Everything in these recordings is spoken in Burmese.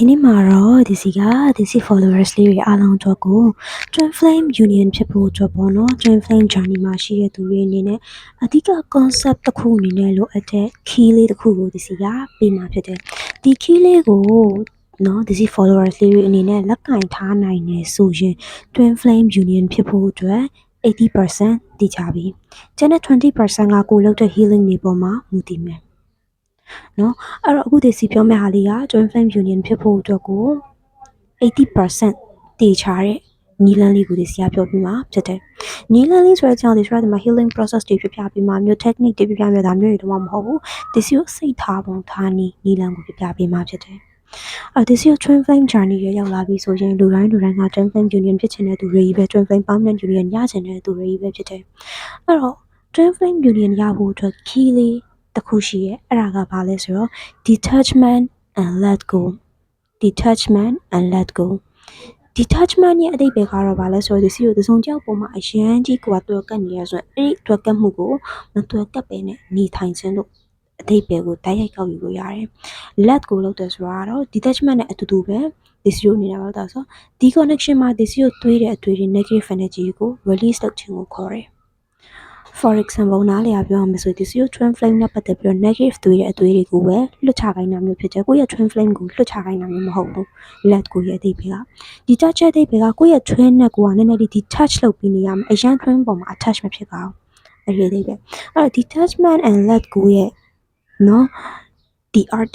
ဒီနေ့မှာတော့ဒီစီ followers လေးတွေအားလုံးအတွက်ကို Twin Flame Union ဖြစ်ဖို့အတွက်ပေါ့နော် Twin Flame Journey မှာရှိတဲ့သူတွေအနေနဲ့အဓိက concept တစ်ခုအနေနဲ့လိုအပ်တဲ့ key လေးတစ်ခုကိုဒီစီကပေးမှာဖြစ်တယ်။ဒီ key လေးကိုနော်ဒီစီ followers လေးတွေအနေနဲ့လက်ကင်ထားနိုင်နေဆိုရင် Twin Flame Union ဖြစ်ဖို့အတွက်80% တည်ကြပြီ။ကျန်တဲ့20%ကကိုလုပ်တဲ့ healing တွေပေါ်မှာမူတည်မယ်။နော်အဲ့တော့အခုဒီစီပြောမယ့်ဟာလေးက Twin Flame Union ဖြစ်ဖို့အတွက်ကို80% တည်ချတဲ့နီလန်းလေးကိုဒီစီကပြောပြမှာဖြစ်တယ်။နီလန်းလေးဆိုတဲ့အကြောင်းဒီဆိုတော့ဒီမှာ healing process တွေပြပြပေးမှာမျိုး technique တွေပြပြမျိုးဒါမျိုးတွေတော့မဟုတ်ဘူး။ဒီစီကိုစိတ်ထားပုံထားနီလန်းကိုပြပြပေးမှာဖြစ်တယ်။ဒီစီကို Twin Flame Journey ရရောက်လာပြီဆိုရင်လူတိုင်းက Twin Flame Union ဖြစ်ချင်တဲ့သူတွေကြီးပဲ Twin Flame Permanent Union ရချင်တဲ့သူတွေကြီးပဲဖြစ်တယ်။အဲ့တော့ Twin Flame Union ရဖို့အတွက် key လေးတစ်ခုရှိရဲ့အဲ့ဒါကဘာလဲဆိုတော့ detachment and let go detachment and let go detachment ရဲ့အဓိပ္ပာယ်ကတော့ဘာလဲဆိုတော့ဒီစီကိုသုံးကြောက်ပုံမှာအရန်ကြီးကိုကတွေ့ကတ်နေရဆိုရင်အဲ့ဒီတွေ့ကတ်မှုကိုမတွေ့ကတ်ပဲနဲ့နေထိုင်ခြင်းလို့အဓိပ္ပာယ်ကိုတိုက်ရိုက်ကောက်ယူလို့ရတယ် let go လို့တဲ့ဆိုတာကတော့ detachment နဲ့အတူတူပဲဒီစီကိုနေတာပါတော့ဆိုဒီ connection မှာဒီစီကိုတွေးတဲ့အတွေ့အကြုံ negative energy ကို release လုပ်ခြင်းကိုခေါ်တယ်For example နားလည်ပြောရမယ်ဆိုဒီစီကို twin flame နဲ့ပတ်သက်ပြီးတော့ negative တွေရဲ့အသွေးတွေကိုပဲလွတ်ချခိုင်းတာမျိုးဖြစ်တယ်ကိုယ့်ရဲ့ twin flame ကိုလွတ်ချခိုင်းတာမျိုးမဟုတ်ဘူး let ကိုရဲ့အသေးပဲက detach အသေးပဲကကိုယ့်ရဲ့ twin နဲ့ကိုကနည်းနည်းလေး detach လုပ်ပြီးနေရမယ်အရန် twin ပေါ်မှာ attach မဖြစ်ပါဘူးအဲ့ဒီအသေးပဲအဲ့တော့ detachment and let go ရဲ့နော် the art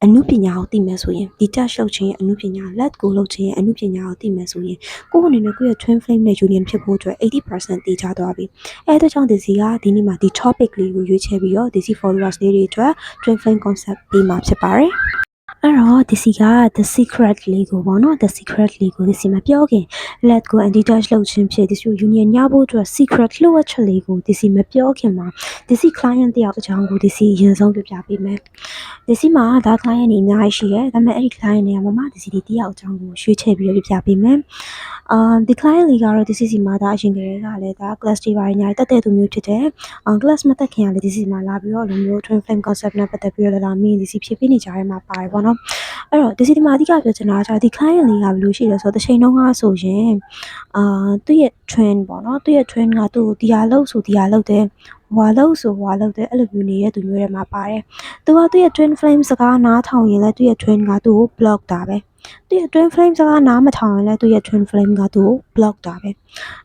အနုပညာကိုသိမယ်ဆိုရင် detach လုပ်ခြင်းရဲ့အနုပညာ let go လုပ်ခြင်းရဲ့အနုပညာကိုသိမယ်ဆိုရင်ကိုယ့်အနေနဲ့ကိုယ့်ရဲ့ twin flame နဲ့ union ဖြစ်ဖို့အတွက်80% တည်ကြသွားပြီအဲဒါကြောင့်ဒီစီကဒီနေ့မှာဒီ topic လေးကိုရွေးချယ်ပြီးတော့ဒီစီ followers လေးတွေအတွက် twin flame concept ပြီးမှာဖြစ်ပါတယ်အဲ့တော့ဒီစီက the secret လေးကိုပေါ့နော် the secret လေးကိုဒီစီမှာပြောခင် let go and detach လုပ်ခြင်းဖြစ်ဒီစီ union ရဖို့အတွက် secret လှုပ်ချက်လေးကိုဒီစီမပြောခင်မှာဒီစီ client တယောက်အကြောင်းကိုဒီစီအရင်ဆုံးပြပြပေးမယ်ဒီစီမှာဒါ client တွေအများကြီးရှိရဲဒါပေမဲ့အဲ့ဒီ client တွေကမှဒီစီတယောက်အကြောင်းကိုရွှေ့ချပြီးတော့ပြပြပေးမယ်ဒီ client လေးကတော့ဒီစီစီမှာဒါအရင်ကတည်းကလည်းဒါ class တွေပါညာတက်တဲ့သူမျိုးဖြစ်တယ်class မတက်ခင်ကလည်းဒီစီမှာလာပြီးတော့လိုမျိုး twin flame concept နဲ့ပတ်သက်ပြီးတော့လာမင်းဒီစီဖြစ်ပြီးနေကြရဲမှာပါတယ်ပေါ့နော်အဲ့တော့ဒီစီဒီမှာအဓိကပြောချင်တာကဒီ client လေးကဘယ်လိုရှိလဲဆိုတော့တစ်ချိန်လုံးကဆိုရင်သူ့ရဲ့ twin ပေါ့နော်သူ့ရဲ့ twin ကသူ့ကိုဒီဟာလုပ်ဆိုဒီဟာလုပ်တယ်ဟွာလို့ဆိုဟွာလို့တဲ့အဲ့လိုမျိုးနေတဲ့သူမျိုးတွေမှာပါတယ်သူကသူ့ရဲ့ twin flame စကားနားထောင်ရင်လည်းသူ့ရဲ့ twin ကသူ့ကို block တာပဲသူ့ရဲ့ twin flame စကားနားမထောင်ရင်လည်းသူ့ရဲ့ twin flame ကသူ့ကို block တာပဲ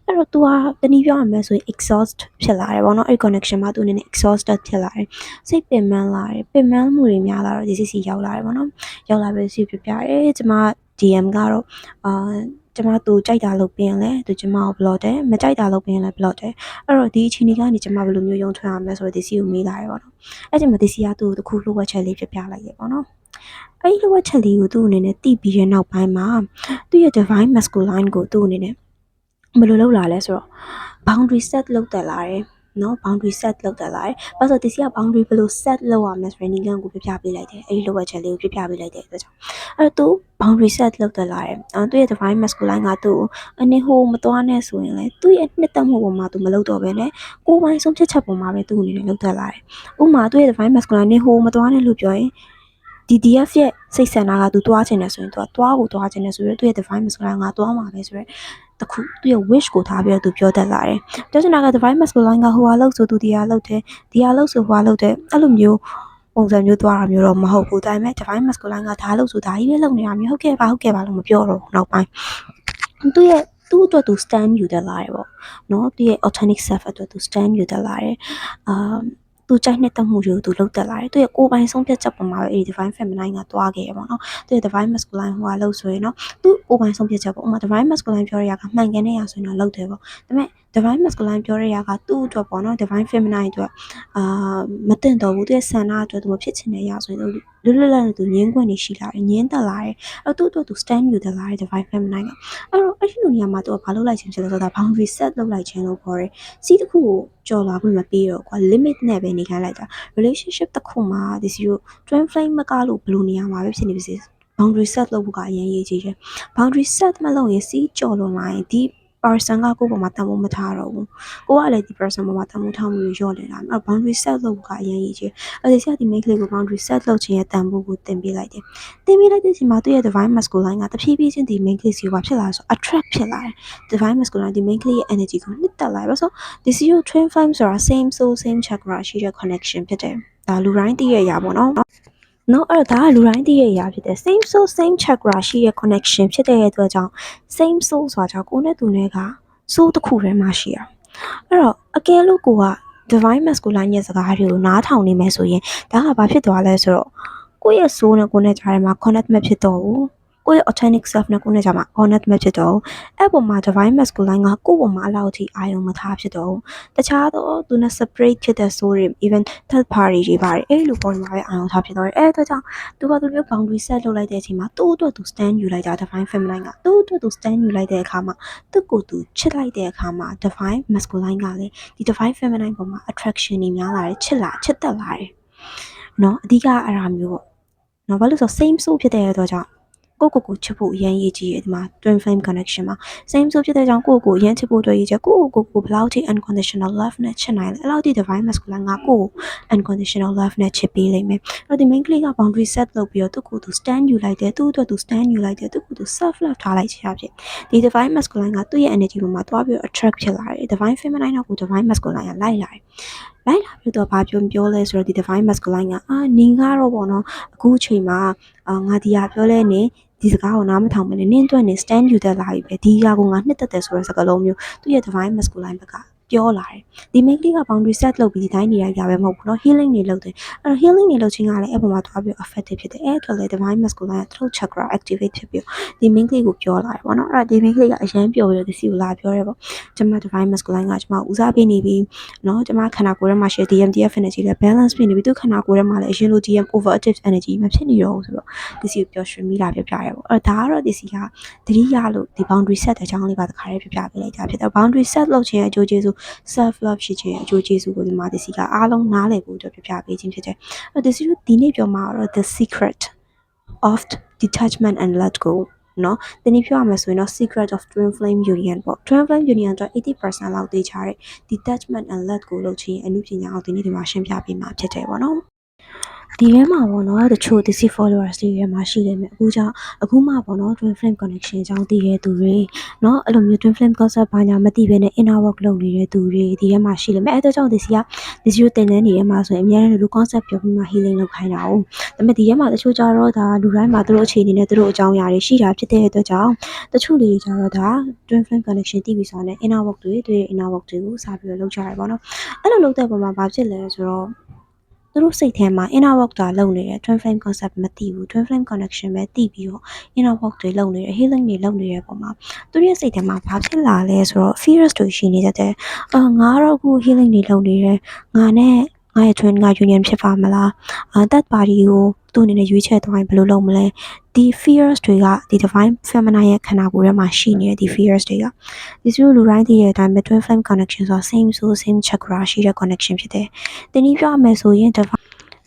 အဲ့တော့သူကတနည်းပြောရမယ်ဆိုရင် exhaust ဖြစ်လာတယ်ပေါ့နော်အဲ့ connection မှာသူအနေနဲ့ exhausted ဖြစ်လာတယ်စိတ်ပင်ပန်းလာတယ်ပင်ပန်းမှုတွေများလာတော့ဒီစီရောက်လာတယ်ပေါ့နော်ရောက်လာပြီးစီပြပြတယ်ကျမ DM ကတော့ကျမသူကြိုက်တာလုပ်ပြင်လဲသူကျမကို block တယ်မကြိုက်တာလုပ်ပြင်လဲ block တယ်အဲ့တော့ဒီအချိန်ကြီးကနေကျမဘယ်လိုမျိုးရုံထွက်အောင်လဲဆိုတော့ဒီစီကိုမေးလာတယ်ပေါ့နော်အဲ့ချိန်မှာဒီစီကသူ့ကိုတခုလှုပ်ဝက်ချက်လေးပြပြလိုက်ရပေါ့နော်အဲ့ဒီလှုပ်ဝက်ချက်လေးကိုသူ့အနေနဲ့တိပြီးတဲ့နောက်ပိုင်းမှာသူ့ရဲ့ divine masculine ကိုသူ့အနေနဲ့ဘယ်လိုလုပ်လာလဲဆိုတော့ boundary set လုပ်တက်လာတယ်နော် boundary set လုပ်တက်လာတယ်။ဘာလို့ဆိုတော့ဒီစီက boundary ဘယ်လို set လုပ်ရမလဲဆိုရင်ဒီလမ်းကိုပြပြပေးလိုက်တယ်။အဲဒီလိုဝက်ချက်လေးကိုပြပြပေးလိုက်တယ်ဆိုတော့အဲ့တော့သူ boundary set လုပ်တက်လာတယ်။သူ့ရဲ့ divine masculine ကသူ့ကိုအနေဟိုမသွားနဲ့ဆိုရင်လေသူ့ရဲ့နှစ်သက်မှုပေါ်မှာသူမလုပ်တော့ဘဲနဲ့ကိုယ်ပိုင်ဆုံးဖြတ်ချက်ပေါ်မှာပဲသူ့အနေနဲ့လုပ်တက်လာတယ်။ဥပမာသူ့ရဲ့ divine masculine နေဟိုမသွားနဲ့လို့ပြောရင်DDF ရဲ့စိတ်ဆန္ဒကသူသွားချင်တယ်ဆိုရင်သူကသွားကိုသွားချင်တယ်ဆိုရင်သူ့ရဲ့ divine masculine ကသွားမှာပဲဆိုတော့တခုသူ့ရဲ့ wish ကိုထားပြီးတော့သူပြောတတ်လာတယ်။ပြောချင်တာက divine masculine ကဟိုဟာလို့ဆိုသူဒီဟာလို့တယ်ဒီဟာလို့ဆိုဟိုဟာလို့တယ်အဲ့လိုမျိုးပုံစံမျိုးသွားတာမျိုးတော့မဟုတ်ဘူးဒါပေမဲ့ divine masculine ကဒါလို့ဆိုဒါကြီးပဲလုပ်နေတာမျိုးဟုတ်ကဲ့ပါလို့မပြောတော့ဘူးနောက်ပိုင်းသူ့အတွက်သူ stand ယူတတ်လာတယ်ပေါ့နော်သူ့ရဲ့ authentic self အတွက်သူ stand ယူတတ်လာတယ်သူကြိုက်တဲ့မှုတွေကိုသူလုပ်တက်လာတယ်သူရဲ့ကိုယ်ပိုင်ဆုံးဖြတ်ချက်ပေါ်မှာပဲအဲဒီ divine feminine ကတွားခဲ့ရပေါ့နော်သူရဲ့ divine masculine ဟိုကလို့ဆိုရင်เนาะသူကိုယ်ပိုင်ဆုံးဖြတ်ချက်ပေါ့ဥပမာ divine masculine ပြောရတာကမှန်ကန်တဲ့ရဆိုရင်တော့လုပ်တယ်ပေါ့ဒါပေမဲ့ divine masculine ပြောရတာကသူ့အတွက်ပေါ့နော် divine feminine အတွက်မတင်တော့ဘူးသူရဲ့ဆန္ဒအတွက်သူမဖြစ်ချင်တဲ့ရဆိုရင်လွတ်လပ်သူငင်းခွင့်နေရှိလာတယ်ငင်းတက်လာတယ်အဲ့သူ့အတွက်သူ stand ယူတက်လာတယ် divine feminine ကအဲ့တော့အဲ့ဒီလိုနေရာမှာသူကဘာလုပ်လိုက်ခြင်းဖြစ်လဲဆိုတော့ boundary set လုပ်လိုက်ခြင်းလို့ခေါ်တယ်စီးတစ်ခုကိုကြော်လာခွင့်မပေးတော့ကွာ limit နဲ့ပဲနေခိုင်းလိုက်တာ relationship တစ်ခုမှာဒီစီကို twin flame မကလို့ဘယ်လိုနေရာမှာပဲဖြစ်နေပါစေ boundary set လုပ်ဖို့ကအရင်ရေးကြီးတယ် boundary set မလုပ်ရင်စီးကြော်လွန်လာရင်ဒီ person ကကိုယ့်ပေါ်မှာတန်ဖိုးမထားတော့ဘူးကိုကလည်းဒီ person ပေါ်မှာတန်ဖိုးထားမှုတွေလျော့နေတာအဲ့ boundary set လုပ်ကအရင်ကြီးကြီးအဲ့ဒီဆရာဒီ main ကလေးကို boundary set လုပ်ခြင်းရဲ့တန်ဖိုးကိုသင်ပေးလိုက်တယ်သင်ပေးလိုက်တဲ့အချိန်မှာသူ့ရဲ့ divine masculine ကတဖြည်းဖြည်းချင်းဒီ main ကလေးစီကိုဖြစ်လာဆို attract ဖြစ်လာတယ် divine masculine ဒီ main ကလေးရဲ့ energy ကိုနှစ်သက်လာတယ်ဆိုတော့ဒီ zero twin flame ဆိုတာ same soul same chakra ရှိတဲ့ connection ဖြစ်တယ်ဒါလူတိုင်းသိရရပါတော့နော်အဲ့ဒါလူတိုင်းသိရရဖြစ်တယ် same soul same chakra ရှိတဲ့ connection ဖြစ်တဲ့အတွက်ကြောင့် same soul ဆိုတာကြောင့်ကိုယ်နဲ့သူနဲ့က soul တစ်ခုထဲမှာရှိရအဲ့တော့အကယ်လို့ကိုက divine masculine ရဲ့စကားတွေကိုနားထောင်နေမယ်ဆိုရင်ဒါကဘာဖြစ်သွားလဲဆိုတော့ကိုယ့်ရဲ့ soul နဲ့ကိုယ်နဲ့ကြားထဲမှာ connect မဖြစ်တော့ဘူးကိုယ့်ရဲ့ authentic self နဲ့ကိုယ်နဲ့ကြားမှာ connect မဖြစ်တော့ဘူးအဲ့ပေါ်မှာ divine masculine ကကိုယ့်ပေါ်မှာအလောက်ထိအာရုံမထားဖြစ်တော့ဘူးတခြားသောသူနဲ့ separate ဖြစ်တဲ့ soul တွေ even third party တွေပါတယ်အဲ့လိုပေါ်မှာပဲအာရုံထားဖြစ်တော့တယ်အဲ့အတွက်ကြောင့်သူကသူမျိုး boundary set လုပ်လိုက်တဲ့အချိန်မှာသူ့အတွက်သူ stand ယူလိုက်တာ divine feminine ကသူ့အတွက်သူ stand ယူလိုက်တဲ့အခါမှာသူ့ကိုယ်သူချစ်လိုက်တဲ့အခါမှာ divine masculine ကလည်းဒီ divine feminine ပေါ်မှာ attraction တွေများလာတယ်ချစ်သက်လာတယ်เนาะအဓိကအဲ့ဒါမျိုးပေါ့เนาะဘာလို့ဆို same soul ဖြစ်တဲ့အတွက်ကြောင့်ကိုချစ်ဖို့အရင်ရေးကြည့်ရတယ်ဒီမှာ twin flame connection မှာ same soul ဖြစ်တဲ့ကြောင့်ကိုအရင်ချစ်ဖို့အတွက်ရေးချက်ကိုဘယ်လောက်ထိ unconditional love နဲ့ချစ်နိုင်လဲအဲ့လောက်ထိ divine masculine ကကို unconditional love နဲ့ချစ်ပေးလိမ့်မယ်အဲ့ဒီ main ကလေးက boundary set လုပ်ပြီးတော့သူ့ကိုသူ stand ယူလိုက်တယ်သူ့အတွက်သူ stand ယူလိုက်တယ်သူ့ကိုသူ self love ထားလိုက်ချင်ဖြစ်ဒီ divine masculine ကသူ့ရဲ့ energy ပေါ်မှာတွားပြီးတော့ attract ဖြစ်လာတယ် divine feminine ကကို divine masculine ကလိုက်လာတယ်လိုက်လာပြီးတော့ဘာပြောလဲဆိုတော့ဒီ divine masculine ကနင်ကတော့ပေါ့နော်အခုအချိန်မှာငါဒီဟာပြောလဲနေဒီစကားကိုနားမထောင်မနဲ့နင်းအတွက်နေ stand ယူတက်လာပြီပဲဒီဟာကိုငါနှစ်သက်တယ်ဆိုတဲ့စကားလုံးမျိုးသူ့ရဲ့ divine masculine ဘက်ကပြောလာတယ်ဒီ main ကလေးက boundary set လုပ်ပြီးဒီတိုင်းနေရကြပဲမဟုတ်ဘူးเนาะ healing တွေလုပ်တယ်အဲ့တော့ healing တွေလုပ်ခြင်းကလည်းအဲ့ပေါ်မှာသွားပြီး effective ဖြစ်တယ်အဲ့အတွက်လည်း divine masculine က throat chakra activate ဖြစ်ပြီးဒီ main ကလေးကိုပြောလာတယ်ပေါ့နော်အဲ့ဒါဒီ main ကလေးကအရန်ပြောပြီးတော့ဒီစီကိုလာပြောရဲပေါ့ကျွန်မ divine masculine ကကျွန်မဦးစားပေးနေပြီเนาะကျွန်မခန္ဓာကိုယ်ထဲမှာရှိတဲ့ DMTF energy လည်း balance ဖြစ်နေပြီသူခန္ဓာကိုယ်ထဲမှာလည်းအရင်လို DM overactive energy မဖြစ်နေတော့ဘူးဆိုတော့ဒီစီကိုပျော်ရွှင်မိလာပြပြရဲပေါ့အဲ့ဒါကတော့ဒီစီကတတိယလို့ဒီ boundary set တဲ့အကြောင်းလေးပါတခါလေးပြပြပေးလိုက်တာဖြစ်တယ် boundary set လုပ်ခြင်းအကျိုးကျေးဇူး self love ရှိခြင်းအကျိုးကျေးဇူးကိုဒီမှာဒီစီကအားလုံးနားလည်ဖို့အတွက်ပြပြပေးခြင်းဖြစ်တယ်အဲ့ဒီစီကိုဒီနေ့ပြောမှာတော့ the secret of detachment and let go เนาะဒီနေ့ပြောရမယ်ဆိုရင်တော့ secret of twin flame union ပေါ့ twin flame union တော့ 80% လောက်သိချတဲ့ detachment and let go လုပ်ခြင်းအမှုပညာအောင်ဒီနေ့ဒီမှာရှင်းပြပေးမှာဖြစ်တယ်ပေါ့နော်ဒီထဲမှာပေါ့နော်တချို့ DC followers တွေထဲမှာရှိနေမယ်အခုမှပေါ့နော် twin flame connection အကြောင်းသိရတဲ့သူတွေเนาะအဲ့လိုမျိုး twin flame concept ဘာညာမသိဘဲနဲ့ inner work လုပ်နေတဲ့သူတွေဒီထဲမှာရှိနေမယ်အဲ့ဒါကြောင့် DC က DC ကိုတင်တဲ့နေရာမှာဆိုရင်အများနဲ့လူ concept ပြောပြီးမှ healing လုပ်ခိုင်းတာ哦ဒါပေမဲ့ဒီထဲမှာတချို့ကြတော့ဒါလူတိုင်းမှာသူတို့အခြေအနေနဲ့သူတို့အကြောင်းအရာတွေရှိတာဖြစ်တဲ့အတွက်ကြောင့်တချို့တွေကြတော့ဒါ twin flame connection သိပြီဆိုတော့ inner work တွေ inner work တွေကိုစပြီးတော့လုပ်ကြရတယ်ပေါ့နော်အဲ့လိုလုပ်တဲ့ပုံမှာဘာဖြစ်လဲဆိုတော့သူတို့စိတ်ထဲမှာ inner work တာလုပ်နေတယ် twin flame concept မသိဘူး twin flame connection ပဲသိပြီးတော့ inner work တွေလုပ်နေတယ် healing တွေလုပ်နေတဲ့ပုံမှာသူတို့ရဲ့စိတ်ထဲမှာဘာဖြစ်လာလဲဆိုတော့ fears တွေရှိနေတတ်တယ်ငါတော့အခု healing တွေလုပ်နေတယ်ငါနဲ့ငါရဲ့ twin က union ဖြစ်ပါမလားthat party ကိုသူ့အနေနဲ့ရွေးချယ်သွားရင်ဘယ်လိုလုပ်မလဲဒီ fears တွေကဒီ divine feminine ရဲ့ခန္ဓာကိုယ်ထဲမှာရှိနေတဲ့ဒီ fears တွေကဒီလိုလူတိုင်းသိတဲ့အတိုင်းပဲ twin flame connection ဆိုတာ same soul same chakra ရှိတဲ့ connection ဖြစ်တယ်။ဒီနည်းပြောရမယ်ဆိုရင်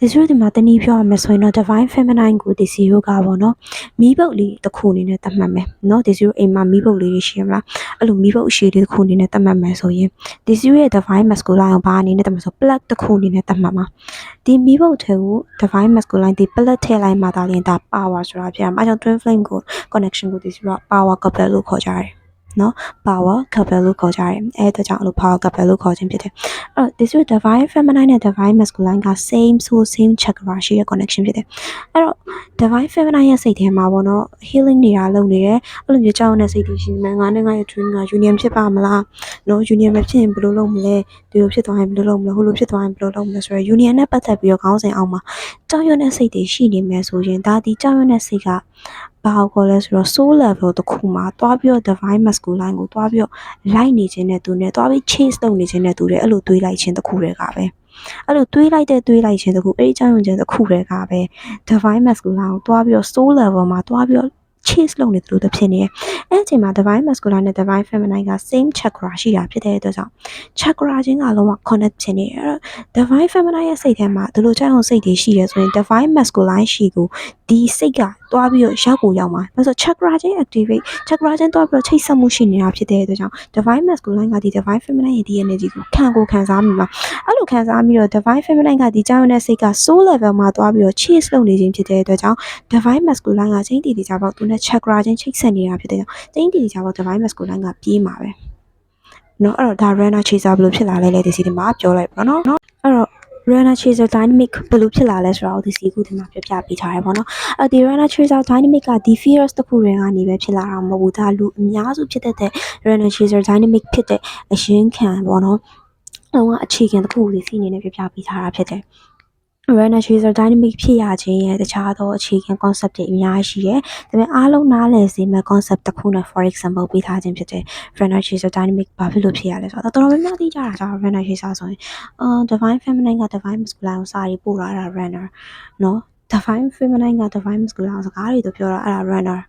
ဒီလိုဒီမှာတနည်းပြောရမယ်ဆိုရင်တော့ divine feminine ကိုဒီ0ကပေါ့နော်မီးပုတ်လေးတစ်ခုအနေနဲ့သတ်မှတ်မယ်နော်ဒီ0အိမ်မှာမီးပုတ်လေးတွေရှိရမလားအဲ့လိုမီးပုတ်အရှိလေးတစ်ခုအနေနဲ့သတ်မှတ်မယ်ဆိုရင်ဒီ0ရဲ့ divine masculine ကိုဘာအနေနဲ့သတ်မှတ်ဆို plug တစ်ခုအနေနဲ့သတ်မှတ်မှာဒီမီးပုတ်ထဲကို divine masculine ဒီ plug ထည့်လိုက်မှဒါလည်းဒါ power ဆိုတာဖြစ်မှာအဲကြောင့် twin flame ကို connection ကိုဒီ0က power couple လို့ခေါ်ကြတယ်နော် power couple လို့ခေါ်ကြတယ်အဲဒါကြောင့်အဲ့လို power couple လို့ခေါ်ခြင်းဖြစ်တယ်အဲ့တော့ divine feminine နဲ့ divine masculine က same soul same chakra ရှိတဲ့ connection ဖြစ်တယ်အဲ့တော့ divine feminine ရဲ့စိတ်ထဲမှာပေါ့နော် healing နေတာလုပ်နေတယ်အဲ့လိုမျိုးကြောက်နေတဲ့စိတ်တွေရှိနေမှာငါနဲ့ငါရဲ့ twin က union ဖြစ်ပါမလားနော် union မဖြစ်ရင်ဘယ်လိုလုပ်မလဲဒီလိုဖြစ်သွားရင်ဘယ်လိုလုပ်မလဲဟိုလိုဖြစ်သွားရင်ဘယ်လိုလုပ်မလဲဆိုတော့ union နဲ့ပတ်သက်ပြီးတော့ခေါင်းစဉ်အောင်မှာကြောက်ရွံ့တဲ့စိတ်တွေရှိနေမယ်ဆိုရင်ဒါဒီကြောက်ရွံ့တဲ့စိတ်ကဘာကိုလဲဆိုတော့ soul level တစ်ခုမှာတွားပြီးတော့ divine masculine ကိုတွားပြီးတော့လိုက်နေခြင်းနဲ့သူနဲ့တွားပြီး chase လုပ်နေခြင်းနဲ့သူတွေအဲ့လိုတွေးလိုက်ခြင်းတစ်ခုတည်းကပဲအဲ့လိုတွေးလိုက်ခြင်းတစ်ခုအဲ့ဒီကြောင့်ခြင်းတစ်ခုတည်းကပဲ divine masculine ကိုတွားပြီးတော့ soul level မှာတွားပြီးတော့ chase လုပ်နေသလိုတဖြစ်နေတယ်အဲ့အချိန်မှာ divine masculine နဲ့ divine feminine က same chakra ရှိတာဖြစ်တဲ့အတွက်ကြောင့် chakra ချင်းကလုံးဝ connect ဖြစ်နေတယ်အဲ့တော့ divine feminine ရဲ့စိတ်ထဲမှာဒီလိုကြောင့်စိတ်တွေရှိရဲဆိုရင် divine masculine ရှိကိုဒီစိတ်က တွားပြီးတော့ရောက်ကိုရောက်မှာဆိုတော့ chakra ချင်း activate chakra ချင်းတွားပြီးတော့ချိတ်ဆက်မှုရှိနေတာဖြစ်တဲ့အတွက်ကြောင့် divine masculine ကဒီ divine feminine ရဲ့ဒီ energy ကိုခံစားမိမှာအဲ့လိုခံစားပြီးတော့ divine feminine ကဒီကြောင်တဲ့စိတ်က soul level မှာတွားပြီးတော့ chase လုပ်နေခြင်းဖြစ်တဲ့အတွက်ကြောင့် divine masculine ကချင်းတီတီကြပေါ့သူနဲ့ chakra ချင်းချိတ်ဆက်နေတာဖြစ်တဲ့ကြောင့်ချင်းတီတီကြပေါ့ divine masculine ကပြေးမှာပဲနော်အဲ့တော့ဒါ runner chaser ဘယ်လိုဖြစ်လာလဲဒီစီဒီမှာပြောလိုက်ပါနော်အဲ့တော့ runner chaser dynamic ဘယ်လိုဖြစ်လာလဲဆိုတော့ဒီစီခုဒီမှာပြပြပေးထားရပါတော့အဲ့ဒီ runner chaser dynamic ကဒီ fears တစ်ခုတွေကနေပဲဖြစ်လာတာမဟုတ်ဘူးဒါလူအများစုဖြစ်တဲ့ runner chaser dynamic ဖြစ်တဲ့အရင်ခံပေါ့နော်တော့အခြေခံတစ်ခုလေးစီအနေနဲ့ပြပြပေးထားတာဖြစ်တယ်runner chaser dynamic ဖြစ်ရခြင်းရဲ့တခြားသောအခြေခံ concept တွေအများကြီးရှိတယ်။ဒါပေမဲ့အားလုံးနားလည်စေမယ့် concept တစ်ခုနဲ့ for example ပေးထားခြင်းဖြစ်တဲ့ runner chaser dynamic ဘာဖြစ်လို့ဖြစ်ရလဲဆိုတော့တော်တော်များများသိကြတာကြောင့် runner chaser ဆိုရင်divine feminine က divine masculine ကိုစာရေးပို့လာတာ runner နော် divine feminine က divine masculine ကိုစကားတွေတော့ပြောတာအဲ့ဒါ runner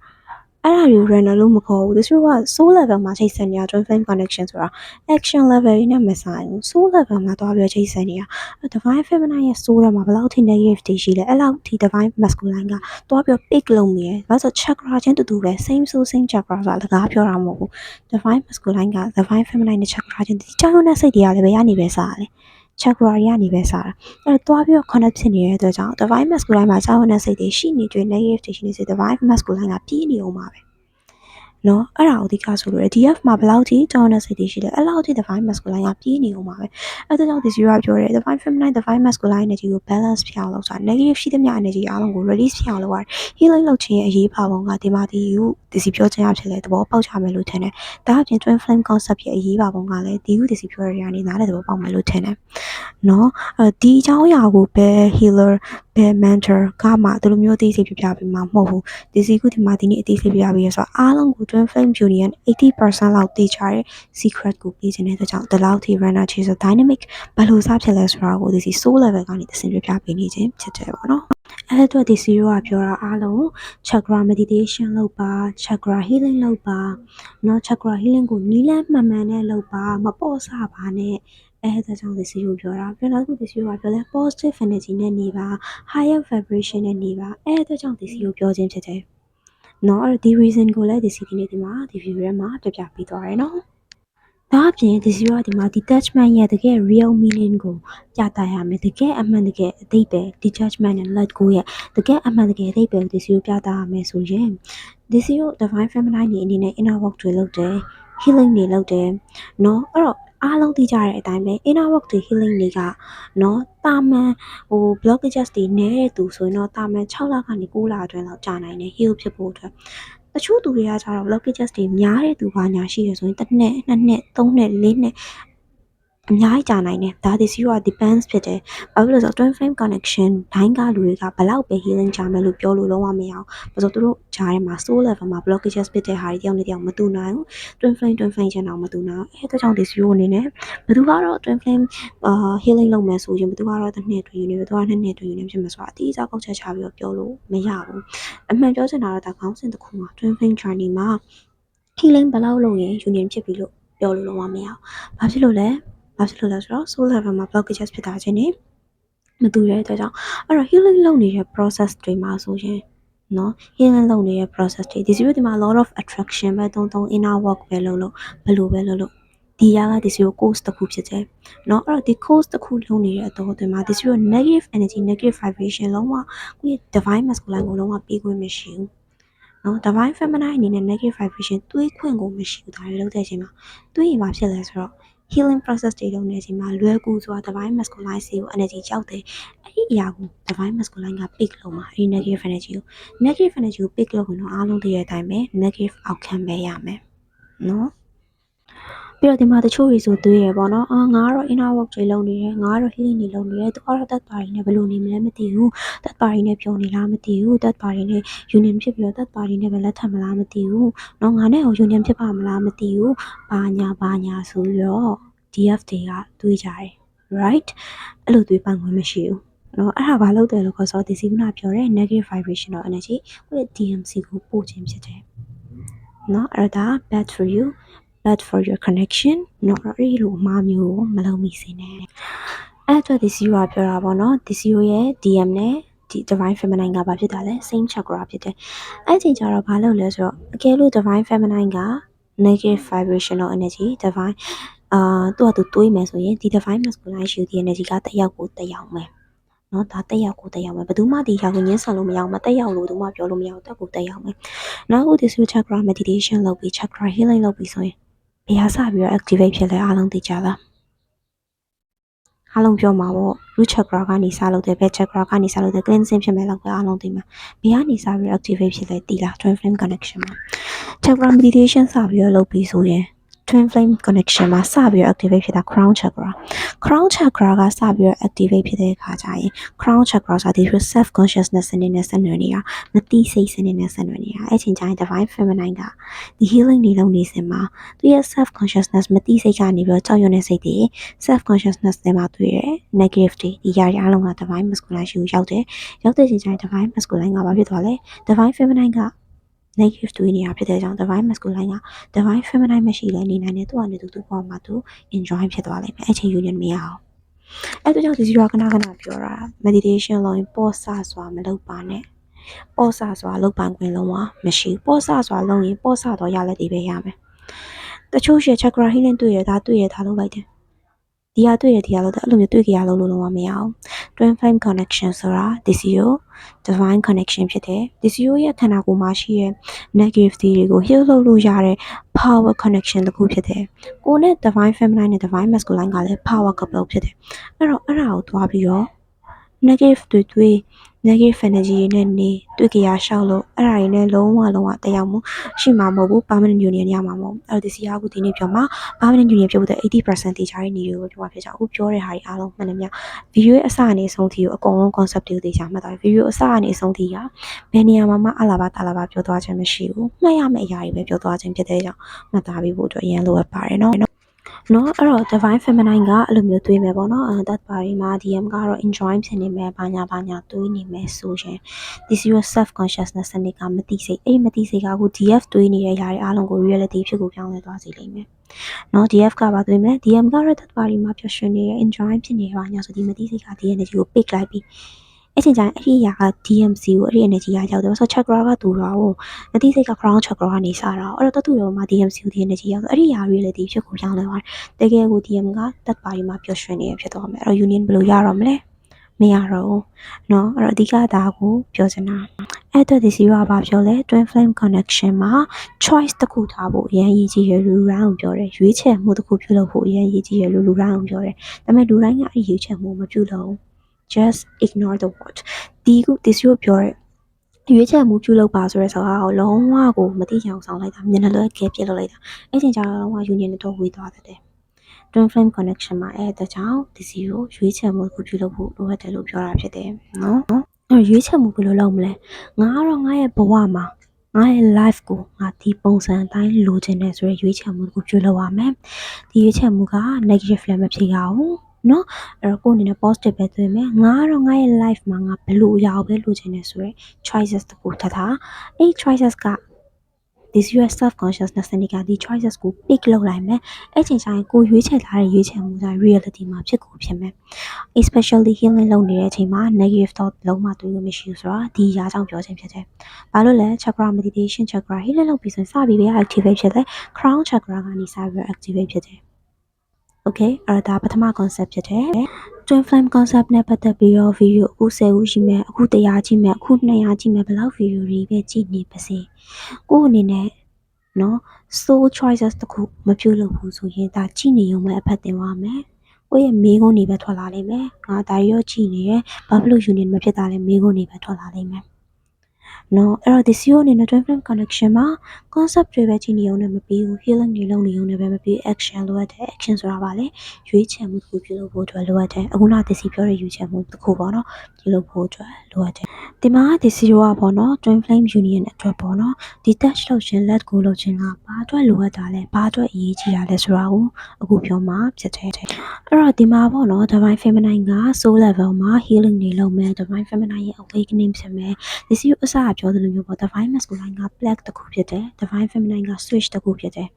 အဲ့ဒါမျိုး runner လို့မခေါ်ဘူးသူတို့က soul level မှာချိတ်ဆက်နေတာ twin flame connection ဆိုတာ action level နဲ့မဆိုင်ဘူး soul level မှာတွားပြီးချိတ်ဆက်နေတာ divine feminine ရဲ့ soul မှာဘယ်လောက်ထိ negative တွေရှိလဲအဲ့လောက်ထိ divine masculine ကတွားပြီး pick လုပ်နေတယ်ဘာလို့ဆို chakra ချင်းတူတူပဲ same soul same chakra ဆိုတာလကားပြောတာမဟုတ်ဘူး divine masculine က divine feminine နဲ့ chakra ချင်းဒီကြောင်းနဲ့စိတ်တွေကလည်းဘယ်ကနေပဲစားလဲchakra တွေကနေပဲစားတာအဲ့တော့တွားပြီး connect ဖြစ်နေတဲ့အတွက်ကြောင့် divine masculine မှာကြောင်းနဲ့စိတ်တွေရှိနေတွေ့ negative တွေရှိနေစေ divine masculine ကပြေးနေအောင်ပါပဲနော်အဲ့ဒါအဓိကဆိုလို့ DF မှာဘယ်လောက်ထိကြောင်းတဲ့စိတ်တွေရှိလဲအဲ့လောက်ထိ divine masculine ကပြေးနေအောင်ပါပဲအဲ့ဒါကြောင့်ဒီ zero ပြောတယ် divine feminine divine masculine energy ကို balance ဖြစ်အောင်လုပ်တာ negative ရှိတဲ့မြ energy အားလုံးကို release ဖြစ်အောင်လုပ်ရတယ် healing လုပ်ခြင်းရဲ့အရေးပါပုံကဒီမှာဒီကိုဒီစီပြောခြင်းအဖြစ်လဲသဘောပေါက်ကြမယ်လို့ထင်တယ်ဒါအပြင် twin flame concept ရဲ့အရေးပါပုံကလည်းဒီကိုဒီစီပြောရတဲ့နေနားလည်းသဘောပေါက်မယ်လို့ထင်တယ်နော်ဒီအကြောင်းအရာကိုပဲ healer ပဲ mentor ကမှဒီလိုမျိုးသိစိတ်ပြပြပေးမှာမဟုတ်ဘူးဒီစီခုဒီမှာဒီနေ့အသိစိတ်ပြပြပေးရဆိုတော့အားလုံးကို twin flame union 80% လောက်သိချတဲ့ secret ကိုပေးခြင်းတဲ့အတွက်ကြောင့်ဒီလောက်ထိ runner chaser dynamic ဘယ်လိုစဖြစ်လဲဆိုတာကိုဒီစီ soul level ကနေသင်ပြပြပေးနေခြင်းဖြစ်တယ်ပေါ့နော်အဲ့အတွက်ဒီစီရောကပြောတာအားလုံး chakra meditation လုပ်ပါ chakra healing လုပ်ပါနော် chakra healing ကိုနီးလန်းမှန်မှန်နဲ့လုပ်ပါမပေါ့ဆပါနဲ့အဲ့ဒါကြောင့်ဒီစီကိုပြောတာပြန်တော့ဒီစီကိုပြောလဲ positive energy နဲ့နေပါ higher vibration နဲ့နေပါအဲ့ဒါကြောင့်ဒီစီကိုပြောခြင်းဖြစ်တယ်နော်အဲ့ဒီ reason ကိုလည်းဒီစီဒီနေ့ဒီမှာဒီ video ထဲမှာပြပြပေးသွားရယ်နော်ဒါအပြင်ဒီစီကဒီမှာ detachment ရဲ့တကယ် real meaning ကိုပြသရမယ်တကယ်အမှန်တကယ်အသိပဲ detachment and let go ရဲ့တကယ်အမှန်တကယ်အသိပဲဒီစီကိုပြသရမယ်ဆိုရင်ဒီစီကို divine feminine နေအနေနဲ့ inner work တွေလုပ်တယ် healing တွေလုပ်တယ်နော်အဲ့တော့အားလုံးသိကြတဲ့အတိုင်းပဲ inner work တွေ healing တွေကနော်တာမန်blockages တွေနည်းတဲ့သူဆိုရင်တော့တာမန်6လကနေ9လအတွင်းလောက်ကြာနိုင်တယ် heal ဖြစ်ဖို့အတွက်တချို့သူတွေကကျတော့ blockages တွေများတဲ့သူဘာညာရှိရဆိုရင်1နှစ်2နှစ်3နှစ်4နှစ်အများကြီးကြာနိုင်တယ်ဒါဒီ zero depends ဖြစ်တယ်ဘာဖြစ်လို့လဲဆိုတော့ twin flame connection ဒိုင်းကလူတွေကဘလောက်ပဲ healing ကြာမယ်လို့ပြောလို့လုံးဝမရအောင်ဘာလို့သူတို့ဂျားထဲမှာ soul level မှာ blockages ဖြစ်တဲ့ဟာတွေတယောက်နဲ့တယောက်မတူနိုင်ဘူး twin flame ချင်အောင်မတူနိုင်အဲ့ဒါကြောင့်ဒီ zero အနေနဲ့ဘယ်သူကတော့ twin flame healing လုပ်မယ်ဆိုရင်ဘယ်သူကတော့တစ်နှစ်အတွင်းယူနေဘယ်သူက2နှစ်အတွင်းယူနေဖြစ်မှာဆိုတာအတိအကျကောက်ချက်ချပြီးတော့ပြောလို့မရဘူးအမှန်ပြောချင်တာတော့ဒါခေါင်းစဉ်တစ်ခုမှာ twin flame journey မှာ healing ဘယ်လောက်လုပ်ရင် union ဖြစ်ပြီလို့ပြောလို့လုံးဝမရဘူးဘာဖြစ်လို့လဲဆိုတော့ soul level မှာ blockages ဖြစ်တာချင်းနေမတူတဲ့အတွက်ကြောင့်အဲ့တော့ healing လုပ်နေတဲ့ process တွေမှာဆိုရင်နော် healing လုပ်နေတဲ့ process တွေဒီ zero ဒီမှာ lot of attraction ပဲတုံး inner work ပဲလုပ်ဘယ်လိုပဲလုပ်ဒီရကဒီ zero course တစ်ခုဖြစ်တယ်နော်အဲ့တော့ဒီ course တစ်ခုလုပ်နေတဲ့အတော့ဒီမှာဒီ zero negative energy negative vibration လုံးဝကိုယ့် divine masculine ကိုလုံးဝပေးခွင့်မရှိဘူးနော် divine feminine အနေနဲ့ negative vibration တွေးခွင့်ကိုမရှိဘူးဒါတွေလုပ်တဲ့အချိန်မှာတွေးရင်ဘာဖြစ်လဲဆိုတော့ healing process တွေလုပ်နေချိန်မှာလွယ်ကူစွာ divine masculine စီကို energy ရောက်တယ်အဲ့ဒီအရာကို divine masculine က pick လုပ်မှာအဲ့ဒီ negative energy ကို pick လုပ်ရင်တော့အားလုံးသိတဲ့အတိုင်းပဲ negative outcome ပဲရမယ်နော်ပြီးတော့ဒီမှာတချို့တွေဆိုတွေးရပေါ့နော်ငါကတော့ inner work တွေလုပ်နေတယ်ငါကတော့ healing တွေလုပ်နေတယ်သူကတော့ third party နဲ့ဘယ်လိုနေမလဲမသိဘူး third party နဲ့ပြောနေလားမသိဘူး third party နဲ့ union ဖြစ်ပြီးတော့ third party နဲ့ပဲလက်ထပ်မလားမသိဘူးနော်ငါနဲ့ဟို union ဖြစ်ပါမလားမသိဘူးဘာညာဆိုပြီးတော့ DF တွေကတွေးကြတယ် right အဲ့လိုတွေးပိုင်ခွင့်မရှိဘူးနော်အဲ့ဒါဘာလုပ်တယ်လို့ခေါ်ဆိုဒီစီကနာပြောတဲ့ negative vibrational energy ကို DMC ကိုပို့ခြင်းဖြစ်တယ်နော်အဲ့ဒါ bad for you bad for your connection နော်အဲ့ဒီလိုအမှားမျိုးကိုမလုပ်မိစေနဲ့အဲ့အတွက်ဒီ zero ပြောတာပေါ့နော်ဒီ zero ရဲ့ DM နဲ့ divine feminine ကဘာဖြစ်တာလဲ same chakra ဖြစ်တယ်အဲ့ချိန်ကျတော့ဘာလုပ်လဲဆိုတော့အကယ်လို့ divine feminine က negative vibrational energy divine သူ့အတူတွေးမယ်ဆိုရင်ဒီ divine masculine ရှိတဲ့ energy ကတက်ရောက်ကိုတက်ရောက်မယ်နော်ဒါတက်ရောက်ကိုတက်ရောက်မယ်ဘယ်သူမှဒီရောက်ကိုညှင်းဆန်လို့မရအောင်မတက်ရောက်လို့သူမှပြောလို့မရအောင်တက်ကိုတက်ရောက်မယ်နောက်ဦးဒီဆို chakra meditation လုပ်ပြီး chakra healing လုပ်ပြီးဆိုရင်ဘယ်ဟာစပြီးတော့ activate ဖြစ်လဲအားလုံးသိကြလားအားလုံးပြောမှာပေါ့ root chakra ကနေစလုပ်တယ်ဘယ် chakra ကနေစလုပ်တယ် cleansing ဖြစ်မယ်လောက်ပဲအားလုံးသိမှာဘယ်ကနေစပြီး activate ဖြစ်လဲသိလား twin flame connection မှာ chakra meditation စပြီးတော့လုပ်ပြီးဆိုရင် twin flame connection မှာစပြီးတော့ activate ဖြစ်တာ crown chakra ကစပြီးတော့ activate ဖြစ်တဲ့အခါကျရင် crown chakra ဆိုတာဒီ self consciousness နဲ့ဆက်နွယ်နေတာမသိစိတ်စနစ်နဲ့ဆက်နွယ်နေတာအဲ့ချိန်ကျရင် divine feminine ကဒီ healing တွေလုပ်နေစဉ်မှာသူရဲ့ self consciousness မသိစိတ်ကနေပြီးတော့ကြောက်ရွံ့တဲ့စိတ်တွေ self consciousness တွေမှာတွေ့ရ negative တွေဒီຢာတွေအားလုံးက divine masculine ရှိကိုရောက်တဲ့ချိန်ကျရင် divine masculine ကဘာဖြစ်သွားလဲ divine feminine ကnegative တွေးနေတာဖြစ်တဲ့ကြောင့် divine masculine က divine feminine မရှိလဲနေနိုင်တယ်သူကနေသူပေါ်မှာသူ enjoy ဖြစ်သွားလိမ့်မယ်အဲ့ချိန် union မရအောင်အဲ့ဒါကြောင့်ဒီစီကခဏပြောတာ meditation လုပ်ရင်ပေါ့ဆစွာမလုပ်ပါနဲ့ပေါ့ဆစွာလုပ်ပိုင်ခွင့်လုံးဝမရှိပေါ့ဆစွာလုပ်ရင်ပေါ့ဆတော့ရလက်တွေပဲရမယ်တချို့ရှေ့ chakra healing တွေ့ရတာလုပ်လိုက်တယ်ဒီဟာတွေ့ရဒီဟာလို့အဲ့လိုမျိုးတွေ့ကြရလို့လုံးဝမရအောင် twin flame connection ဆိုတာ DCO divine connection ဖြစ်တယ် DCO ရဲ့ခန္ဓာကိုယ်မှာရှိတဲ့ negative တွေကို heal လုပ်လို့ရတဲ့ power connection တစ်ခုဖြစ်တယ်ကိုနဲ့ divine feminine နဲ့ divine masculine ကလည်း power couple ဖြစ်တယ်အဲ့တော့အဲ့ဒါကိုသွားပြီးတော့ negative တွေ negative energy နဲ့နေတွေ့ကြရရှောက်လို့အဲ့ဒါတွေနဲ့လုံးဝတရားမှုရှိမှာမဟုတ်ဘူး permanent union ရမှာမဟုတ်ဘူးအဲ့တော့ဒီစီကဒီနေ့ပြောမှာ permanent union ဖြစ်ဖို့တဲ့ 80% တေချာတဲ့နေတွေကိုပြောမှာဖြစ်ကြအခုပြောတဲ့ဟာတွေအားလုံးမှန်တယ်မြ video ရဲ့အစအနေအဆုံးထိကိုအကုန်လုံး concept တွေကိုတေချာမှတ်သွားပြီ video အစအနေအဆုံးထိကဘယ်နေရာမှာအလားပါတာလာပါပြောသွားခြင်းမရှိဘူးမှတ်ရမယ့်အရာတွေပဲပြောသွားခြင်းဖြစ်တဲ့ကြောင့်မှတ်သားပြီးဖို့အတွက်အရင်လိုအပ်ပါတယ်နော်အဲ့တော့ divine feminine ကအဲ့လိုမျိုးတွေးမယ်ပေါ့နော်that ပါရီမှာ DM ကတော့ enjoy ဖြစ်နေမယ်ဘာညာတွေးနေမယ်ဆိုရင် this your self consciousness စနစ်ကမသိစိတ်အဲ့မသိစိတ်ကအခု DF တွေးနေတဲ့ຢာတွေအားလုံးကို reality ဖြစ်ကိုပြောင်းလဲသွားစေလိမ့်မယ်နော် DF ကပါတွေးမယ် DM ကတော့ that ပါရီမှာပျော်ရွှင်နေရ enjoy ဖြစ်နေပါညာဆိုဒီမသိစိတ်ကဒီ energy ကို pick လိုက်ပြီးအဲ့ချိန်ကျရင်အဲ့ဒီຢာက DMC ကိုအဲ့ဒီ energy ကရောက်တယ်ဆိုတော့ chakra ကတူတာကိုမသိစိတ်က crown chakra ကနေစတာအဲ့တော့တတူရောမှာ DMC ကိုဒီ energy ရောက်တော့အဲ့ဒီຢာ reality ဖြစ်ကိုပြောင်းလဲသွားတယ်တကယ်ကို DM က that ပါရီမှာပျော်ရွှင်နေရဖြစ်သွားမယ်အဲ့တော့ union ဘယ်လိုရတော့မလဲမရတော့ဘူးเนาะအဲ့တော့အဓိကဒါကိုပြောချင်တာအဲ့တော့ဒီစီကဘာပြောလဲ twin flame connection မှာ choice တစ်ခုထားဖို့အရင်ရည်ကြီးရလူတိုင်းကိုပြောတယ်ရွေးချယ်မှုတစ်ခုပြုလုပ်ဖို့အရင်ရည်ကြီးရလူတိုင်းကိုပြောတယ်ဒါပေမဲ့လူတိုင်းကအဲ့ဒီရွေးချယ်မှုမပြုလုပ်ဘူး just ignore the word ဒီစီကိုပြောတယ်ရွေးချယ်မှုပြုလုပ်ပါဆိုတဲ့စကားကိုလုံးဝကိုမသိချင်အောင်ဆောင်လိုက်တာမျက်နှာလွှဲခဲပြစ်လုပ်လိုက်တာအဲ့ချိန်ကျတော့လုံးဝ union တော့ဝေးသွားတယ်twin flame connection မှာအဲ့ဒါကြောင့်ဒီစီကိုရွေးချယ်မှုပြုလုပ်ဖို့လိုအပ်တယ်လို့ပြောတာဖြစ်တယ်နော်အဲ့ရွေးချယ်မှုဘယ်လိုလုပ်မလဲငါကတော့ငါရဲ့ဘဝမှာငါရဲ့ life ကိုငါဒီပုံစံအတိုင်းလိုချင်တယ်ဆိုရယ်ရွေးချယ်မှုကိုပြုလုပ်ရမယ်ဒီရွေးချယ်မှုက negative လည်းမဖြစ်ရဘူးနော်အဲ့တော့ကိုယ်အနေနဲ့ positive ပဲတွေ့မယ်ငါကတော့ငါရဲ့ life မှာငါဘယ်လိုအရာကိုပဲလိုချင်တယ်ဆိုရယ် choices တခုထားအဲ့ choices ကthis your self consciousness နဲ့ကဒီ choices ကို pick လုပ်လိုက်မယ်အဲ့ချိန်ကျရင်ကိုရွေးချယ်ထားတဲ့ရွေးချယ်မှုက reality မှာဖြစ်ကိုဖြစ်မယ် especially healing လုပ်နေတဲ့အချိန်မှာ negative thought လုံးဝတွေးလို့မရှိဘူးဆိုတာဒီအရာကြောင့်ပြောခြင်းဖြစ်တယ်ဘာလို့လဲ chakra meditation chakra healing လုပ်ပြီးဆိုရင်စပြီးပဲ activate ဖြစ်တယ် crown chakra ကနေစပြီး activate ဖြစ်တယ် okay အဲ့ဒါပထမ concept ဖြစ်တယ် twin flame concept နဲ့ပတ်သက်ပြီးတော့ video အခု10ခုရှိမယ်အခု100ကြည့်မယ်အခု200ကြည့်မယ်ဘယ်လောက် video တွေပဲကြည့်နေပါစေကိုယ့်အနေနဲ့နော် soul choices တခုမပြုလုပ်ဘူးဆိုရင်ဒါကြည့်နေရုံပဲအဖက်တင်သွားမယ်ကိုယ့်ရဲ့မိကုန်းတွေပဲထွက်လာလိမ့်မယ်ငါဒါရောကြည့်နေရဘာဖြစ်လို့ union မဖြစ်တာလဲမိကုန်းတွေပဲထွက်လာလိမ့်မယ်နော်အဲ့တော့ဒီ CEO အနေနဲ့ twin flame connection မှာ concept တွေပဲကြည့်နေရုံနဲ့မပြီးဘူး healing တွေလုပ်နေရုံနဲ့ပဲမပြီး action လိုအပ်တယ် action ဆိုတာပါလေရွေးချယ်မှုတစ်ခုပြုလုပ်ဖို့အတွက်လိုအပ်တယ်အခုနဒီ CEO ပြောတဲ့ရွေးချယ်မှုတစ်ခုပေါ့နော်ပြုလုပ်ဖို့အတွက်လိုအပ်တယ်ဒီမှာဒီ CEO ကပေါ့နော် twin flame union အတွက်ပေါ့နော်ဒီ touch လုပ်ခြင်း let go လုပ်ခြင်းကဘာအတွက်လိုအပ်တာလဲဘာအတွက်အရေးကြီးတာလဲဆိုတာကိုအခုပြောမှာဖြစ်တယ်အဲ့တော့ဒီမှာပေါ့နော် divine feminine က soul level မှာ healing တွေလုပ်မယ် divine feminine ရဲ့ awakening ဖြစ်မယ်ဒီ CEO အစပြောသလိုမျိုးပေါ့ divine masculine က black တစ်ခုဖြစ်တယ် divine feminine က switch တစ်ခုဖြစ်တယ်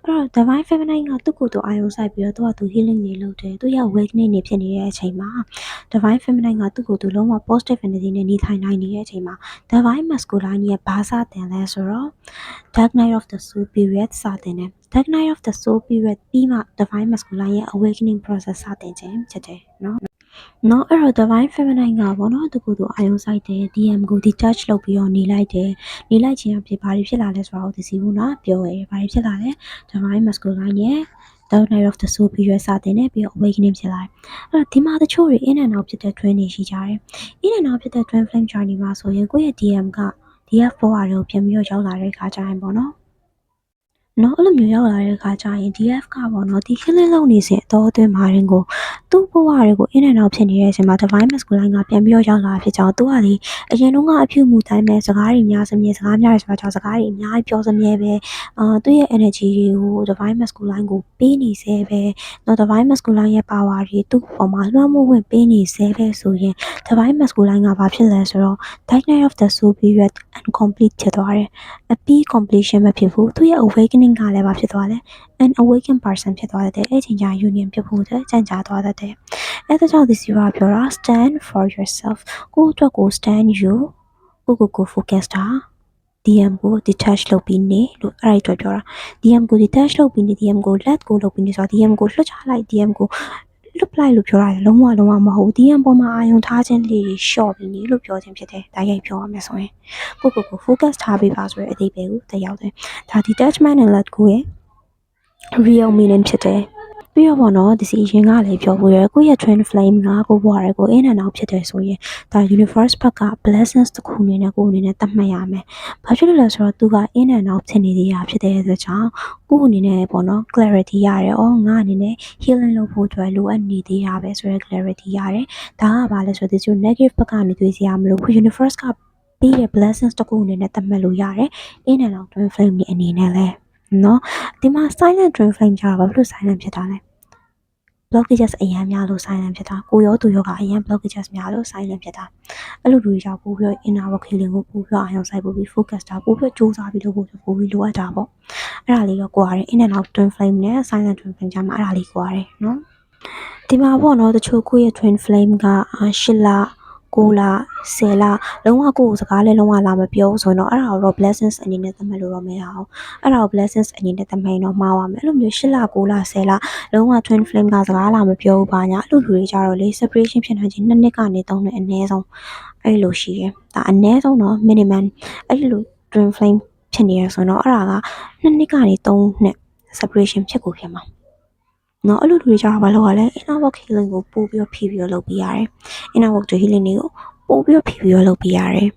အဲ့တော့ divine feminine ကသူ့ကိုယ်သူအာရုံစိုက်ပြီးတော့သူကသူ healing တွေလုပ်တယ်သူရဲ့ awakening တွေဖြစ်နေတဲ့အချိန်မှာ divine feminine ကသူ့ကိုယ်သူ လုံးဝ positive energy နဲ့နေထိုင်နိုင်နေတဲ့အချိန်မှာ divine masculine ရဲ့ဘာစတင်လဲဆိုတော့ dark night of the soul period စတင်တယ် dark night of the soul period ပြီးမှ divine masculine ရဲ့ awakening process စတင်ခြင်းဖြစ်တယ်နော်အဲ့တော့ divine feminine ကပေါ့နော်သူကိုယ်သူအာယုံစိုက်တယ် DM ကို detach လုပ်ပြီးတော့နေလိုက်တယ်နေလိုက်ခြင်းအဖြစ်ဘာတွေဖြစ်လာလဲဆိုတာကိုသိစီဘူးနော်ပြောရယ်ဘာတွေဖြစ်လာလဲ divine masculine ရဲ့ dark night of the soul period စတင်တယ်ပြီးတော့ awakening ဖြစ်လာတယ်အဲ့တော့ဒီမှာတချို့တွေ in and out ဖြစ်တဲ့ twin တွေရှိကြတယ် in and out ဖြစ်တဲ့ twin flame journey မှာဆိုရင်ကိုယ့်ရဲ့ DM က DF ဘဝတွေကိုပြန်ပြီးတော့ရောက်လာတဲ့အခါကျရင်ပေါ့နော်အဲ့လိုမျိုးရောက်လာတဲ့အခါကျရင် DF ကပေါ့နော်ဒီ healing လုပ်နေစဉ်အတော်အတွင်းမှာရင်ကိုသူ့ဘဝတွေကို in and out ဖြစ်နေတဲ့အချိန်မှာ divine masculine ကပြန်ပြီးတော့ရောက်လာဖြစ်ကြောင်းသူကလေအရင်တုန်းကအပြုမှုတိုင်းပဲစကားတွေများစမြဲစကားများရဆိုတာကြောင့်စကားတွေအများကြီးပြောစမြဲပဲသူ့ရဲ့ energy တွေကို divine masculine ကိုပေးနေစေပဲdivine masculine ရဲ့ power တွေသူ့ပေါ်မှာလွှမ်းမိုးဝင်ပေးနေစေပဲဆိုရင် divine masculine ကဘာဖြစ်လဲဆိုတော့ dark night of the soul period incomplete ဖြစ်သွားတယ်အပြီး completion မဖြစ်ဘူးသူရဲ့ awakening ကလည်းဘာဖြစ်သွားလဲ an awakened person ဖြစ်သွားတဲ့အဲ့ချိန်ကျ union ဖြစ်ဖို့ကြံ့ကြာသွားတဲ့အဲ့ဒါကြောင့်ဒီစီကပြောတာ stand for yourself ကိုယ့်အတွက်ကို stand you ကို focus တာ DM ကို detach လုပ်ပြီးနေလို့အဲ့ဒါပြောတာ DM ကို detach လုပ်ပြီးနေ DM ကို let go လုပ်ပြီးနေဆိုတော့ DM ကိုလွှတ်ချလိုက် DM ကိုလွတ်ပလိုက်လို့ပြောရတယ်လုံးဝမဟုတ် DM ပေါ်မှာအာယုံထားခြင်းလေးတွေ short ပြီးနေလို့ပြောခြင်းဖြစ်တယ်ဒါရိုက်ပြောရမယ်ဆိုရင်ကို focus ထားပေးပါဆိုတဲ့အသေးပဲကိုတက်ရောက်တယ်ဒါ detachment and let go ရဲ့ real meaning ဖြစ်တယ်ပြီးတော့ပေါ့နော်ဒီစီရင်ကလည်းပြောဖို့ရယ်ကိုယ့်ရဲ့ twin flame ကကိုဘွားရယ်ကို in and out ဖြစ်တယ်ဆိုရင်ဒါ universe ဘက်က blessings တစ်ခုအနေနဲ့ကိုအနေနဲ့သတ်မှတ်ရမယ်။ဘာဖြစ်လို့လဲဆိုတော့သူက in and out ဖြစ်နေသေးတာဖြစ်တဲ့အတွက်ကြောင့်ကိုအနေနဲ့ပေါ့နော် clarity ရတယ်။အော်ငါအနေနဲ့ healing လုပ်ဖို့အတွက်လိုအပ်နေသေးတာပဲဆိုတဲ့ clarity ရတယ်။ဒါကဘာလဲဆိုတော့ဒီ negative ဘက်ကနေတွေ့စရာမလိုဘူး universe ကပေးတဲ့ blessings တစ်ခုအနေနဲ့သတ်မှတ်လို့ရတယ်။ in and out twin flame အနေနဲ့လည်းနော်ဒီမှာ silent twin flame ကြတော့ဘာဖြစ်လို့ silent ဖြစ်တာလဲ blockages အရင်များလို့ silent ဖြစ်တာကိုရောသူရောကအရင် blockages များလို့ silent ဖြစ်တာအဲ့လိုလူတွေကြောင့်ပို့ပြီး inner work healing ကိုပို့ပြီးအာရုံစိုက်ပို့ပြီး focus တာပို့ပြီးစူးစမ်းပြီးလုပ်ဖို့ပို့ပြီးလိုအပ်တာပေါ့အဲ့ဒါလေးတော့ကိုရတယ် in and out twin flame နဲ့ silent twin flame ကြားမှာအဲ့ဒါလေးကိုရတယ်နော်ဒီမှာပေါ့နော်တချို့ကိုရဲ့ twin flame က8လ9လ10လလုံးဝကိုယ်စကားလည်းလုံးဝလာမပြောဆိုတော့အဲ့ဒါကိုတော့ blessings အနေနဲ့သတ်မှတ်လို့တော့မရအောင်အဲ့ဒါကို blessings အနေနဲ့သတ်မှတ်တော့မှားပါမယ်အဲ့လိုမျိုး8လ9လ10လလုံးဝ twin flame ကစကားလာမပြောဘူးပါညာအဲ့လိုလူတွေကြတော့လေ separation ဖြစ်နိုင်ခြင်း2နှစ်ကနေ3နှစ်အနည်းဆုံးအဲ့လိုရှိတယ်ဒါအနည်းဆုံးတော့ minimum အဲ့လို twin flame ဖြစ်နေရဆိုတော့အဲ့ဒါက2နှစ်ကနေ3နှစ် separation ဖြစ်ကိုဖြစ်မှာနော်အဲ့လိုလူတွေကြတော့ဘာလို့ လဲ inner work healing ကိုပို့ပြီးတော့ဖြည့်ပြီးတော့လုပ်ပေးရတယ် inner work healing တွေကိုပို့ပြီးတော့ဖြည့်ပြီးတော့လုပ်ပေးရတယ်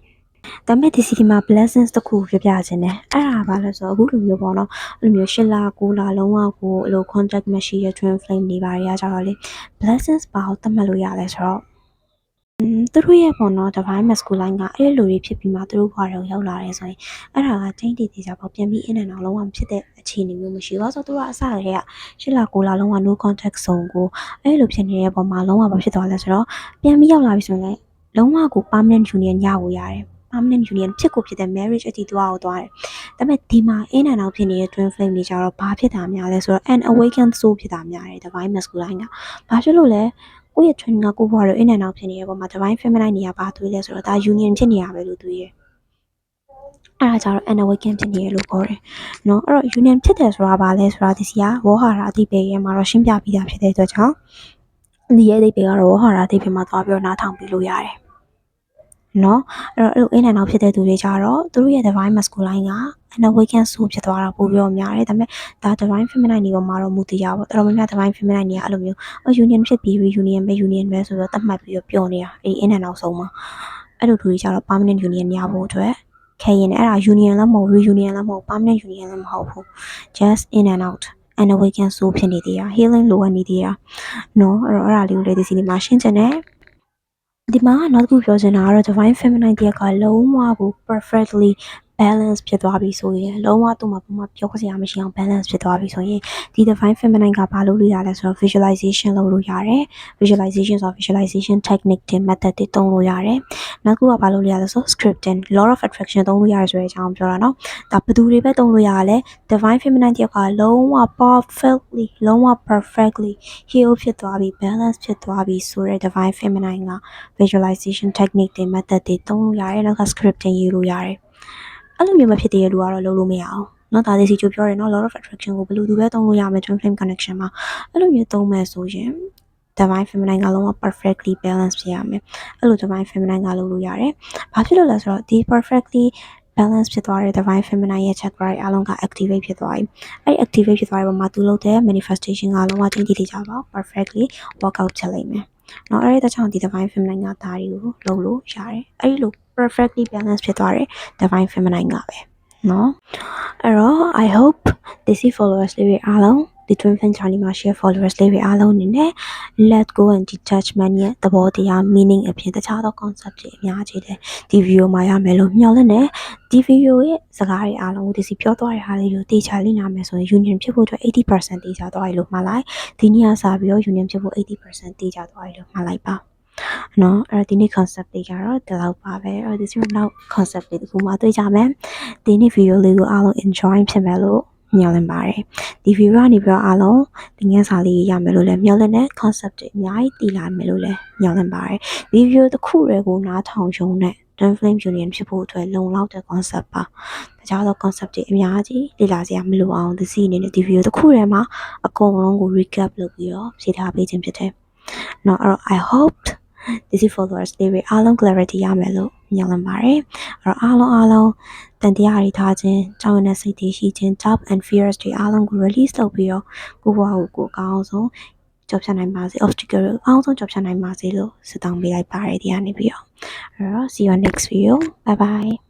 ဒါပေမဲ့ဒီစီဒီမှာ blessings တစ်ခုပြပြခြင်းတယ်အဲ့ဒါဘာလဲဆိုတော့အခုလိုမျိုးပေါ့နော်အဲ့လိုမျိုး8လ9လလုံးဝကိုအဲ့လို contact မရှိရ twin flame နေပါရကြတော့လေ blessings ဘာကိုသတ်မှတ်လို့ရလဲဆိုတော့သူတို့ရဲ့ပေါ့နော် divine masculine ကအဲ့လိုတွေဖြစ်ပြီးမှသူတို့ဘဝတွေကိုရောက်လာတယ်ဆိုရင်အဲ့ဒါကတိုင်းတည်သေးကြပေါ့ပြန်ပြီး in and out လုံးဝဖြစ်တဲ့အခြေအနေမျိုးမရှိဘူးဆိုတော့သူကအစကတည်းက8လ9လလုံးဝ no contact zone ကိုအဲ့လိုဖြစ်နေတဲ့ပုံမှာလုံးဝမဖြစ်သွားလဲဆိုတော့ပြန်ပြီးရောက်လာပြီဆိုရင်လည်းလုံးဝကို permanent union ရဖို့ရတယ် permanent union ဖြစ်ကိုဖြစ်တဲ့ marriage အထိသွားအောင်သွားတယ်ဒါပေမဲ့ဒီမှာ in and out ဖြစ်နေတဲ့ twin flame တွေကြတော့ဘာဖြစ်တာများလဲဆိုတော့ an awakened soul ဖြစ်တာများတယ် divine masculine ကဘာဖြစ်လို့လဲကိုယ့်ရဲ့ twin ကကိုယ့်ဘဝတော့ in and out ဖြစ်နေတဲ့ပုံမှာ divine feminine နေရာဘာတွေလဲဆိုတော့ဒါ union ဖြစ်နေရပဲလို့တွေးရအဲ့ဒါကြတော့ an awaken ဖြစ်နေရလို့ခေါ်တယ်နော်အဲ့တော့ union ဖြစ်တယ်ဆိုတာဘာလဲဆိုတာဒီစီကဝေါဟာရအတိပေရဲ့မှာတော့ရှင်းပြပြီးသားဖြစ်တဲ့အတွက်ကြောင့်ဒီရဲ့အတိပေကတော့ဝေါဟာရအတိပေမှာသွားပြီးတော့နားထောင်ပြီးလို့ရတယ်နော်အဲ့တော့ in and out ဖြစ်တဲ့သူတွေကြတော့သူတို့ရဲ့ divine masculine က an awaken soul ဖြစ်သွားတာပို့ပြီးတော့များတယ်ဒါပေမဲ့ဒါ divine feminine တွေပေါ်မှာတော့မူတည်ရပါတော့တော်တော်များများ divine feminine တွေကအဲ့လိုမျိုး union ဖြစ်ပြီး reunion ပဲ union ပဲဆိုတော့သတ်မှတ်ပြီးတော့ပြောနေတာအဲ့ in and out ဆုံးမှာအဲ့လိုသူတွေကြတော့ permanent union ရဖို့အတွက်ခဲရင်အဲ့ဒါ union လည်းမဟုတ် reunion လည်းမဟုတ် permanent union လည်းမဟုတ်ဘူး just in and out an awaken soul ဖြစ်နေသေးတာ healing လိုအပ်နေသေးတာနော်အဲ့တော့အဲ့ဒါလေးကိုလည်းဒီစီမှာရှင်းချင်တယ်ဒီမှာနောက်တစ်ခုပြောချင်တာကတော့ divine feminine တယောက်ကလုံးဝကို perfectly balance ဖြစ်သွားပြီဆိုရင်လုံးဝသူ့မှာပုံမှန်ပြောစရာမရှိအောင် balance ဖြစ်သွားပြီဆိုရင်ဒီ divine feminine ကဘာလုပ်လို့ရလဲဆိုတော့ visualization လုပ်လို့ရတယ် visualization ဆိုတော့ visualization technique တွေ method တွေသုံးလို့ရတယ်နောက်ကဘာလုပ်လို့ရလဲဆို scripting law of attraction သုံးလို့ရတယ်ဆိုတဲ့အကြောင်းပြောတာနော်ဒါဘယ်သူတွေပဲသုံးလို့ရရလဲ divine feminine တယောက်ကလုံးဝ perfectly heal ဖြစ်သွားပြီ balance ဖြစ်သွားပြီဆိုတဲ့ divine feminine က visualization technique တွေ method တွေသုံးလို့ရတယ်နောက်က scripting ရေးလို့ရတယ်အဲ့လိုမျိုးမဖြစ်သေးတဲ့လူကတော့လုပ်လို့မရအောင်နော်ဒါလေးစီချိုးပြောတယ်နော် law of attraction ကိုဘယ်လိုသူပဲသုံးလို့ရမယ် twin flame connection မှာအဲ့လိုမျိုးသုံးမယ်ဆိုရင် divine feminine ကလုံးဝ perfectly balance ဖြစ်ရမယ်အဲ့လို divine feminine ကလုပ်လို့ရတယ်ဘာဖြစ်လို့လဲဆိုတော့ဒီ perfectly balance ဖြစ်သွားတဲ့ divine feminine ရဲ့ chakra တွေအားလုံးက activate ဖြစ်သွားပြီအဲ့ activate ဖြစ်သွားတဲ့ပုံမှာသူလုပ်တဲ့ manifestation ကလုံးဝတင်းတည်ကြပါ perfectly work out ဖြစ်လိမ့်မယ်နော်အဲ့ဒါကြောင့်ဒီ divine feminine ကဒါတွေကိုလုပ်လို့ရတယ်အဲ့လို perfectly balance ဖြစ်သွားတဲ့ divine feminine ကပဲနော်အဲ့တော့ I hope Desi followers လေးတွေအားလုံးဒီ twin flame journey မှာ share followers လေးတွေအားလုံးအနေနဲ့ let go and detachment ရဲ့သဘောတရား meaning အပြင်တခြားသော concept တွေအများကြီးတယ်ဒီ video မှာရမယ်လို့မျှော်လင့်တယ်ဒီ video ရဲ့စကားတွေအားလုံးကို Desi ပြောသွားတဲ့ဟာလေးကိုတေချာလေ့လာမယ်ဆိုရင် union ဖြစ်ဖို့အတွက် 80% တေချာသွားပြီလို့မှတ်လိုက်ဒီနေ့ကစပြီးတော့ union ဖြစ်ဖို့ 80% တေချာသွားပြီလို့မှတ်လိုက်ပါနော်အဲ့ဒီနေ့ concept တွေကတော့ဒီလောက်ပါပဲအဲ့ဒီနောက် concept တွေတခုမှတွေ့ကြမယ်ဒီနေ့ video လေးကိုအားလုံး enjoy ဖြစ်မယ်လို့မျှော်လင့်ပါတယ်ဒီ video ကနေပြီးတော့အားလုံးသင်ခန်းစာလေးရမယ်လို့လည်းမျှော်လင့်တယ် concept တွေအများကြီးသိလာမယ်လို့လည်းမျှော်လင့်ပါတယ်ဒီ video တစ်ခုတည်းကိုနားထောင်ရုံနဲ့ twin flame union ဖြစ်ဖို့အတွက်လုံလောက်တဲ့ concept ပါတခြားသော concept တွေအများကြီးလေ့လာစရာမလိုအောင်ဒီစီအနေနဲ့ဒီ video တစ်ခုတည်းမှာအကုန်လုံးကို recap လုပ်ပြီးတော့ဖြေထားပေးခြင်းဖြစ်တယ်နော်အဲ့တော့ I hope Desi followers တွေအားလုံး clarity ရမယ်လို့မျှော်လင့်ပါတယ်အဲ့တော့အားလုံးတန်တရားတွေထားခြင်းကြောက်ရွံ့တဲ့စိတ်တွေရှိခြင်း doubt and fears တွေအားလုံးကို release လုပ်ပြီးတော့ကိုယ့်ဘဝကိုအကောင်းဆုံးကျော်ဖြတ်နိုင်ပါစေ obstacle ကိုအကောင်းဆုံးကျော်ဖြတ်နိုင်ပါစေလို့ဆုတောင်းပေးလိုက်ပါတယ်ဒီကနေပြီးတော့အဲ့တော့ see you next video bye bye